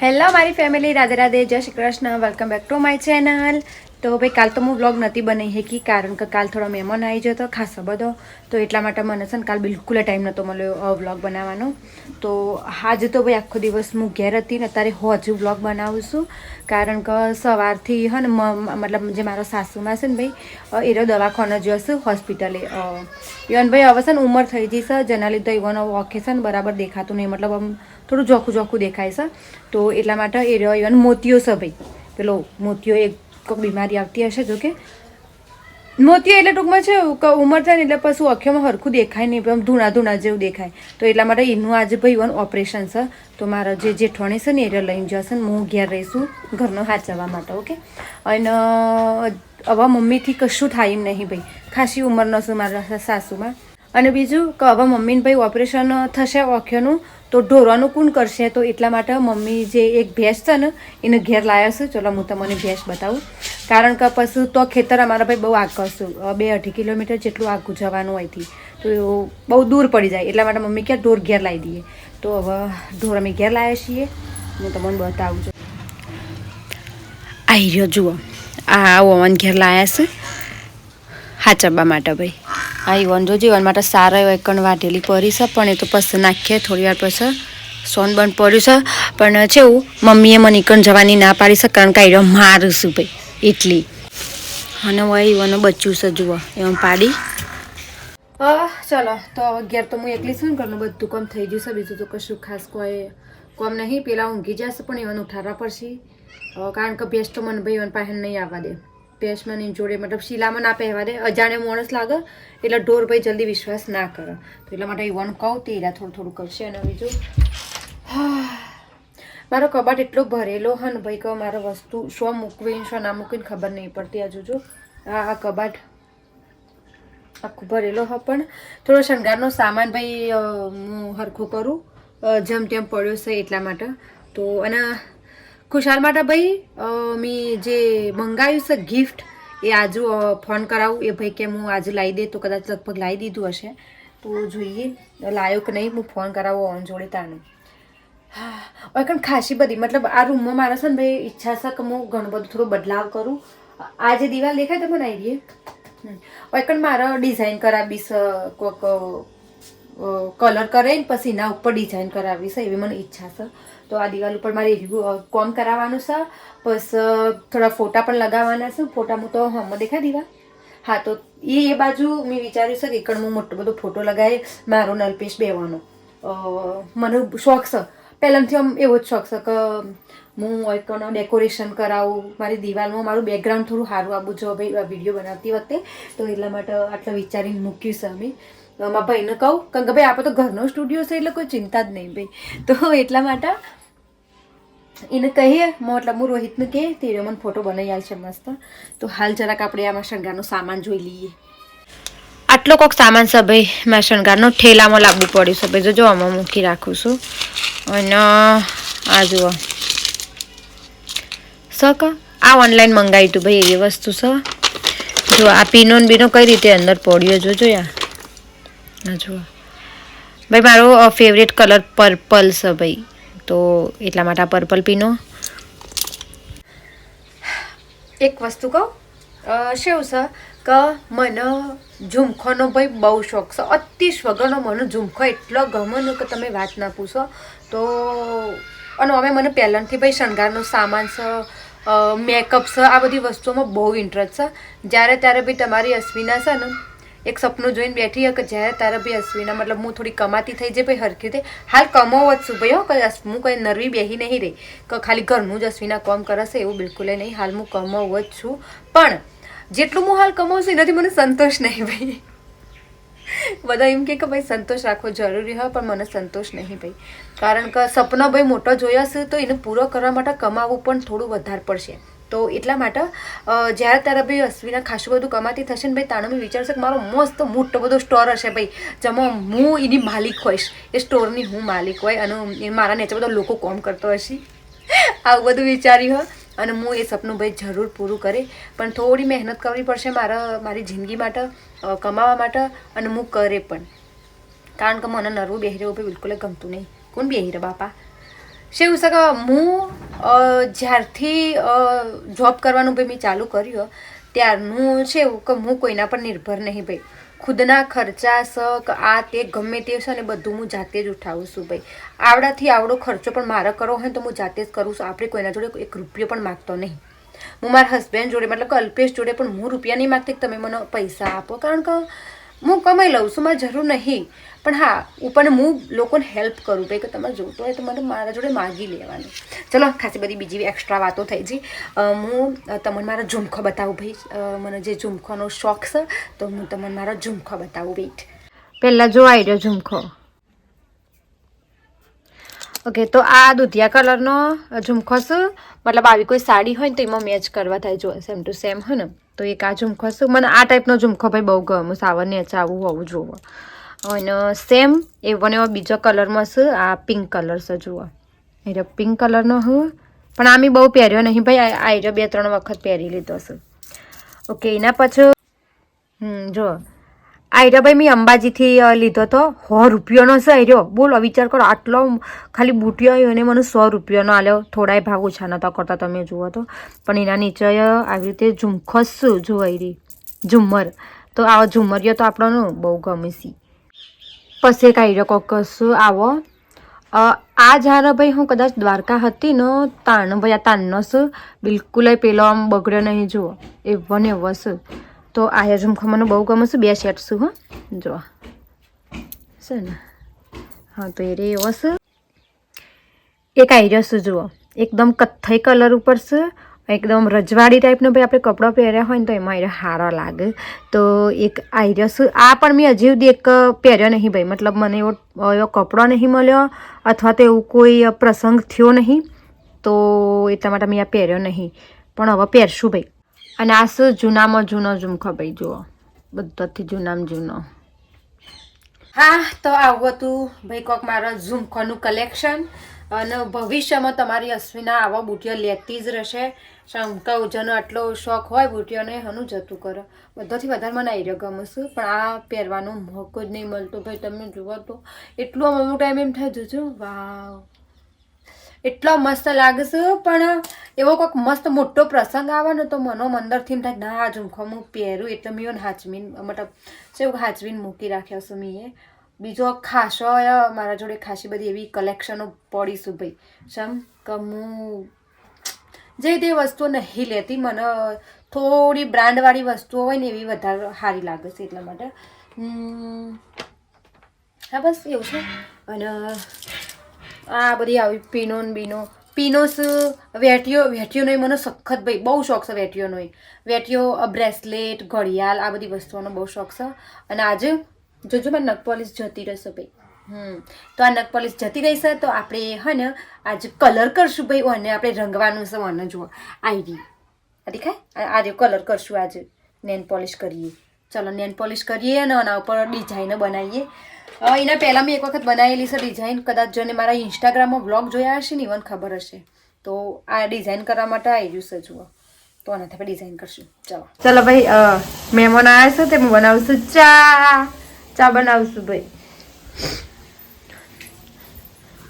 Hello મારી family, Radhe Radhe, જય Shri Krishna, welcome back to my channel. તો ભાઈ કાલ તો હું વ્લોગ નથી બનાવી શકી કારણ કે કાલ થોડો મહેમાન આવી જતો ખાસો બધો, તો એટલા માટે મને છે ને કાલ બિલકુલ ટાઈમ નહોતો મળ્યો વ્લોગ બનાવવાનો. તો આજે તો ભાઈ આખો દિવસ હું ઘેર હતી ને અત્યારે હજુ વ્લોગ બનાવું છું કારણ કે સવારથી હે ને મતલબ જે મારો સાસુમાં છે ને ભાઈ એનો દવાખાને જશે હોસ્પિટલે. ઇવન ભાઈ હવે છે ને ઉંમર થઈ જશે જેના લીધે ઇવન ઓકે છે ને બરાબર દેખાતું નહીં, મતલબ આમ થોડું જોખું જોખું દેખાય છે. તો એટલા માટે એ રહ્યો ઇવન મોતિયો છે ભાઈ, પેલો મોતિયો એક કોઈ બીમારી આવતી હશે, જો કે મોતિયો એટલે ટૂંકમાં છે કે ઉંમર થાય ને એટલે પછી આંખોમાં હરખું દેખાય નહીં, આમ ધૂણા ધૂણા જેવું દેખાય. તો એટલા માટે એનું આજે ભાઈ ઇવન ઓપરેશન છે. તો મારા જે જેઠવાણી છે ને એ લઈને જશે ને હું ઘેર રહીશું ઘરનો સાચવવા માટે. ઓકે, અને હવે મમ્મીથી કશું થાય એમ નહીં ભાઈ, ખાસી ઉંમરનો છે મારા સાસુમાં. અને બીજું કે હવે મમ્મીને ભાઈ ઓપરેશન થશે આંખોનું તો ઢોરવાનું કોણ કરશે, તો એટલા માટે મમ્મી જે એક ભેંસ છે ને એને ઘેર લાવ્યા છે. ચલો હું તમને ભેંસ બતાવું, કારણ કે પછી તો ખેતર અમારા ભાઈ બહુ આગળ છે, 2-2.5 કિલોમીટર જેટલું આગું જવાનું હોયથી, તો બહુ દૂર પડી જાય. એટલા માટે મમ્મી ક્યાં ઢોર ઘેર લાવી દઈએ. તો હવે ઢોર અમે ઘેર લાવ્યા છીએ, હું તમને બતાવું છું. આવી રહ્યો જુઓ, આ ઓવન ઘેર લાવ્યા છે હાચવવા માટે ભાઈ. આ ઈવન જો જીવન માટે સારા એવા એકણ વાટેલી પડી છે, પણ એ તો પછી નાખીએ થોડી વાર પછી સોન બંધ પડ્યું છે. પણ છે એવું મમ્મીએ મને એકણ જવાની ના પાડી છે કારણ કે આ મારું છું ભાઈ એટલી. અને હવે ઈવન બચ્યું છે જુઓ એમ પાડી. ચલો તો હવે ઘેર તો હું એકલી છું ને, ઘરનું બધું કામ થઈ ગયું છે, બીજું તો કશું ખાસ કોઈ કામ નહીં. પેલા ઊંઘી જશે પણ ઈવન ઉઠાડવા પડશે કારણ કે ભેંસ તો મને ભાઈ ઈવન પાસે નહીં આવવા દે. ભેંસમાંની જોડે મતલબ શીલામાં ના પહેવા દે, અજાણે માણસ લાગે એટલે ઢોર ભાઈ જલ્દી વિશ્વાસ ના કરે. તો એટલા માટે ઈવન કહું તે એરા થોડું થોડું કરશે. અને બીજું મારો કબાટ એટલો ભરેલો હા ને ભાઈ કે મારો વસ્તુ શો મૂકવી શો ના મૂકવીને ખબર નહીં પડતી. આ જોજો આ કબાટ આખું ભરેલો હા, પણ થોડો શણગારનો સામાન ભાઈ હું હરખું કરું જેમ તેમ પડ્યો છે એટલા માટે. તો અને ખુશાલ માટે ભાઈ મેં જે મંગાવ્યું છે ગિફ્ટ એ આજુ ફોન કરાવું એ ભાઈ કે હું આજે લાવી દે, તો કદાચ લગભગ લાવી દીધું હશે. તો જોઈએ લાવ્યો કે નહીં, હું ફોન કરાવો ઓન જોડે તાનું. હા કારણ ખાસી બધી મતલબ આ રૂમમાં મારા છે ને ભાઈ ઈચ્છા છે કે હું ઘણું બધું થોડો બદલાવ કરું. આ જે દિવાલ દેખાય તમને આવી રહી પણ મારે ડિઝાઇન કરાવી છે, કોઈક કલર કરે ને પછી એના ઉપર ડિઝાઇન કરાવી છે એવી મને ઈચ્છા છે. તો આ દિવાલ ઉપર મારે કોમ કરાવવાનું છે, પછી થોડા ફોટા પણ લગાવવાના છે. ફોટા હું તો હમ દેખાય દીવા. હા તો એ બાજુ મેં વિચાર્યું છે કે એકણ હું મોટો બધો ફોટો લગાવી મારો નલપેશ બેવાનો મને શોખ છે પહેલાંથી. આમ એવો જ શોખ છે કે હું એકણ ડેકોરેશન કરાવું મારી દિવાલમાં, મારું બેકગ્રાઉન્ડ થોડું સારું આવવું જો ભાઈ વિડીયો બનાવતી વખતે. તો એટલા માટે આટલા વિચારીને મૂક્યું છે અમે. મારા ભાઈને કહું કારણ કે ભાઈ આપણે તો ઘરનો સ્ટુડિયો છે એટલે કોઈ ચિંતા જ નહીં ભાઈ. તો એટલા માટે એને કહીએ મતલબ હું રોહિતને કહે તે મને ફોટો બનાવી આવશે મસ્ત. તો હાલ જરાક આપણે આમાં શણગારનો સામાન જોઈ લઈએ. આટલો કોઈક સામાન છે ભાઈ મારા શણગારનો ઠેલામાં લાવવું પડ્યું છે ભાઈ. જો આમાં મૂકી રાખું છું. અને આ જુઓ સક આ ઓનલાઈન મંગાવ્યું હતું ભાઈ એવી વસ્તુ છે. જો આ પીનો ને બીનો કઈ રીતે અંદર પડ્યો જોજો યાર. હા જુઓ ભાઈ મારો ફેવરેટ કલર પર્પલ છે ભાઈ, તો એટલા માટે આ પર્પલ પીનો. એક વસ્તુ કહું શું છે કે મને ઝુમખોનો ભાઈ બહુ શોખ છે, અતિશ વગરનો. મને ઝુમખો એટલો ગમે ને કે તમે વાત ના પૂછો. તો અને હવે મને પહેલાંથી ભાઈ શણગારનો સામાન છે, મેકઅપ છે, આ બધી વસ્તુઓમાં બહુ ઇન્ટરેસ્ટ છે. જ્યારે ત્યારે ભાઈ તમારી અશ્વિના છે ને એક સપનું જોઈને બેઠી કે જ્યારે તારે ભાઈ અશ્વિના મતલબ હું થોડી કમાતી થઈ જાય ભાઈ હરખી રીતે. હાલ કમાવો જ છું ભાઈ હો, કંઈ હું કંઈ નરવી બેહી નહીં રહી કે ખાલી ઘરનું જ અશ્વિના કામ કરે છે એવું બિલકુલ નહીં. હાલ હું કમાવું જ છું, પણ જેટલું હું હાલ કમાવું છું એનાથી મને સંતોષ નહીં ભાઈ. બધા એમ કે ભાઈ સંતોષ રાખવો જરૂરી હોય પણ મને સંતોષ નહીં ભાઈ, કારણ કે સપનો ભાઈ મોટો જોયા છે તો એને પૂરો કરવા માટે કમાવવું પણ થોડું વધારે પડશે. તો એટલા માટે જ્યારે તારા ભાઈ અશ્વિના ખાસું બધું કમાતી થશે ને ભાઈ તાનો મેં વિચારશે કે મારો મસ્ત મોટો બધો સ્ટોર હશે ભાઈ, જેમાં હું એની માલિક હોઈશ, એ સ્ટોરની હું માલિક હોય અને એ મારા નીચે બધા લોકો કામ કરતો હશે. આવું બધું વિચાર્યું હોય અને હું એ સપનું ભાઈ જરૂર પૂરું કરે. પણ થોડી મહેનત કરવી પડશે મારી જિંદગી માટે, કમાવા માટે, અને હું કરે પણ. કારણ કે મને નરવું બેહી રહેવું ભાઈ બિલકુલ ગમતું નહીં. કોણ બેહી રહે બાપા? શું છે કે હું જ્યારથી જોબ કરવાનું ભાઈ મેં ચાલુ કર્યું ત્યારનું છે એવું કે હું કોઈના પર નિર્ભર નહીં ભાઈ. ખુદના ખર્ચા કે આ તે ગમે તે છે ને બધું હું જાતે જ ઉઠાવું છું ભાઈ. આવડાથી આવડો ખર્ચો પણ મારે કરવો હોય તો હું જાતે જ કરું છું. આપણે કોઈના જોડે એક રૂપિયો પણ માગતો નહીં. હું મારા હસબન્ડ જોડે મતલબ કે અલ્પેશ જોડે પણ હું રૂપિયા નહીં માગતી કે તમે મને પૈસા આપો, કારણ કે હું કમાઈ લઉં છું, મારે જરૂર નહીં. પણ હા ઉપર હું લોકોને હેલ્પ કરું ભાઈ કે તમારે જોતું હોય તો મને મારા જોડે માગી લેવાનું. ચલો ખાસી બધી બીજી એક્સ્ટ્રા વાતો થઈ છે. હું તમને મારો ઝુમખો બતાવું ભાઈ. મને જે ઝુમખોનો શોખ છે તો હું તમને મારો ઝુમખો બતાવું. વેઇટ, પહેલાં જો આવી રહ્યો ઝુમખો. ઓકે, તો આ દૂધિયા કલરનો ઝુમખો છે. મતલબ આવી કોઈ સાડી હોય ને તો એમાં મેચ કરવા થાય. જો સેમ ટુ સેમ હોય ને તો એક આ ઝુમખો છે. મને આ ટાઈપનો ઝુમખો ભાઈ બહુ ગમે. સાવર નેચે આવું હોવું જોવો. અને સેમ એવો ને એવો બીજો કલરમાં છે. આ પિંક કલર છે જુઓ. એ પિંક કલરનો હું પણ આ મેં બહુ પહેર્યો નહીં ભાઈ. આ 2-3 વખત પહેરી લીધો છે. ઓકે, એના પછી જો આયરો ભાઈ મેં અંબાજીથી લીધો હતો. 100 રૂપિયાનો છે આયરો. બોલો, વિચાર કરો, આટલો ખાલી બુટીઓ અને મને 100 રૂપિયાનો આલ્યો. થોડાય ભાવ ઓછા નતા કરતા તમે જુઓ તો. પણ એના નીચે આવી રીતે ઝુમખો જોવાઈ રહી ઝુમ્મર. તો આવો ઝુમ્મરિયો તો આપણને બહુ ગમે છે. પછી એક આયરો કોકસ આવો. આ જ્યારે ભાઈ હું કદાચ દ્વારકા હતી ને તાણ ભાઈ આ તાણનો છે. બિલકુલ પેલો આમ બગડ્યો નહીં જુઓ. એવો ને એવો છે. તો આ ઝુમખો મને બહુ ગમે છે. 2 સેટ છું. હા જો છે ને. હા તો એ રે એવો છે. એક આયરો છે જુઓ, એકદમ કથ્થઈ કલર ઉપર છે. એકદમ રજવાડી ટાઈપનો ભાઈ આપણે કપડાં પહેર્યા હોય ને તો એમાં આયરો સારો લાગે. તો એક આયરો છે. આ પણ મેં હજી સુધી એક પહેર્યો નહીં ભાઈ. મતલબ મને એવો કપડો નહીં મળ્યો અથવા તો એવું કોઈ પ્રસંગ થયો નહીં તો એટલા માટે મેં આ પહેર્યો નહીં. પણ હવે પહેરશું ભાઈ. અને આ શું જૂનામાં જૂનો ઝુમખો ભાઈ જુઓ, બધાથી જૂનામાં જૂનો. હા, તો આવું હતું ભાઈ કોક મારા ઝુમખોનું કલેક્શન. અને ભવિષ્યમાં તમારી અશ્વિના આવા બુટીઓ લેતી જ રહેશે. શંકાઉજાનો આટલો શોખ હોય બુટીઓને હનું જતું કરો. બધાથી વધારે મને આવી રહ્યો ગમે છે. પણ આ પહેરવાનો મોકો જ નહીં મળતો ભાઈ. તમે જુઓ તો એટલો અમુક ટાઈમ એમ થાય જોજો વાવ એટલો મસ્ત લાગે છે. પણ એવો કોઈક મસ્ત મોટો પ્રસંગ આવે ને તો મનો અંદરથી એમ થાય ના આ ઝુમખો હું પહેરું એટલે મેં હાચવીને મતલબ શું હાચવીને મૂકી રાખ્યો છે મેં. બીજો ખાસો મારા જોડે ખાસી બધી એવી કલેક્શનો પડીશું ભાઈ. સમ કે હું જે તે વસ્તુઓ નહીં લેતી. મને થોડી બ્રાન્ડવાળી વસ્તુઓ હોય ને એવી વધારે સારી લાગે છે એટલા માટે. હા બસ એવું છે. અને આ બધી આવી પીનો ને બીનો પીનોસ વેટીઓનો મને સખત ભાઈ બહુ શોખ છે. વેટીઓ બ્રેસલેટ ઘડિયાળ આ બધી વસ્તુઓનો બહુ શોખ છે. અને આજે જોજો મારે નખ પોલિશ જતી રહેશે ભાઈ. તો આ નખ પોલિશ જતી રહેશે તો આપણે હે ને આજે કલર કરશું ભાઈ. અને આપણે રંગવાનું છે. અને જુઓ આઈડી આ દેખાય. આજે કલર કરશું. આજે નેન પોલિશ કરીએ. ચલો નેન પોલિશ કરીએ અને આના ઉપર ડિઝાઇન બનાવીએ. એના પહેલાં મેં એક વખત બનાવેલી છે ડિઝાઇન. કદાચ જોને મારા ઇન્સ્ટાગ્રામમાં બ્લોગ જોયા હશે ને મને ખબર હશે. તો આ ડિઝાઇન કરવા માટે આવી રહ્યું છે જુઓ. તો આનાથી આપણે ડિઝાઇન કરશું. ચલો ભાઈ, મહેમાન આવ્યા છે તે હું બનાવશું ચા બનાવશું ભાઈ.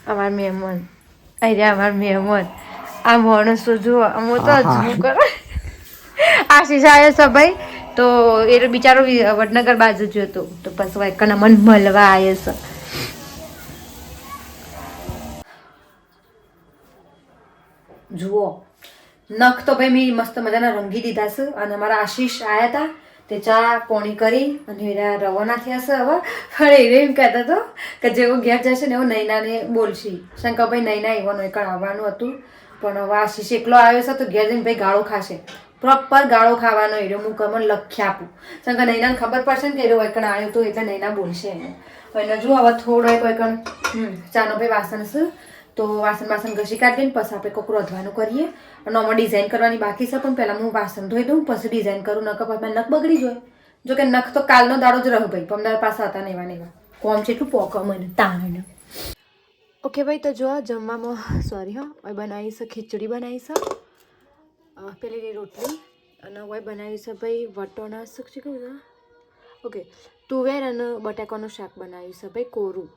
અમારા મહેમાન અહીંયા અમારા મહેમાન આ માણસો જુઓ. હું તો હજુ કરો આશીષ આવ્યો છે ભાઈ. તો એ બિચારો વડનગર બાજુ જ હતો. તો બસ વાયકના મન મળવા આવ્યો છે. જુઓ નખ તો ભાઈ મેં મસ્ત મજાના રંગી દીધા છે. અને અમારા આશીષ આવ્યા હતા તે ચા પોણી કરી અને એના રવાના થયા છે હવે. પણ એ એમ કહેતા હતો કે જેવો ઘેર જશે ને એવો નૈનાને બોલશે. શંકરભાઈ નૈના એવાનું એકણ આવવાનું હતું. પણ હવે આશીષ એકલો આવ્યો છે તો ઘેર જઈને ભાઈ ગાળો ખાશે. પ્રોપર ગાળો ખાવાનો એરો હું કમર લખી આપું. શંકર નૈનાને ખબર પડશે ને કે એરો એકણ આવ્યો તો એટલે નૈના બોલશે એને. એને જો હવે થોડો એક એકણ ચાનો ભાઈ વાસણ છે. તો વાસણ ઘસી કાઢીને પછી આપણે કોક રોધવાનું કરીએ. અને આમાં ડિઝાઇન કરવાની બાકી છે. પણ પહેલાં હું વાસણ ધોઈ દઉં પછી ડિઝાઇન કરું. નખ પછી નખ બગડી જાય. જો કે નખ તો કાલનો દાડો જ રહ્યો ભાઈ. પમદાર પાસે હતા ને એવા કોમ છે એટલું પોકો મને તાણ. ઓકે ભાઈ, તો જો જમવામાં સોરી હા બનાવી છે ખીચડી બનાવી છે. પેલી રોટલી અને હોય બનાવી છે ભાઈ વટોણા શું છે કહું. ઓકે, તુવેર અને બટાકાનું શાક બનાવ્યું છે ભાઈ કોરું.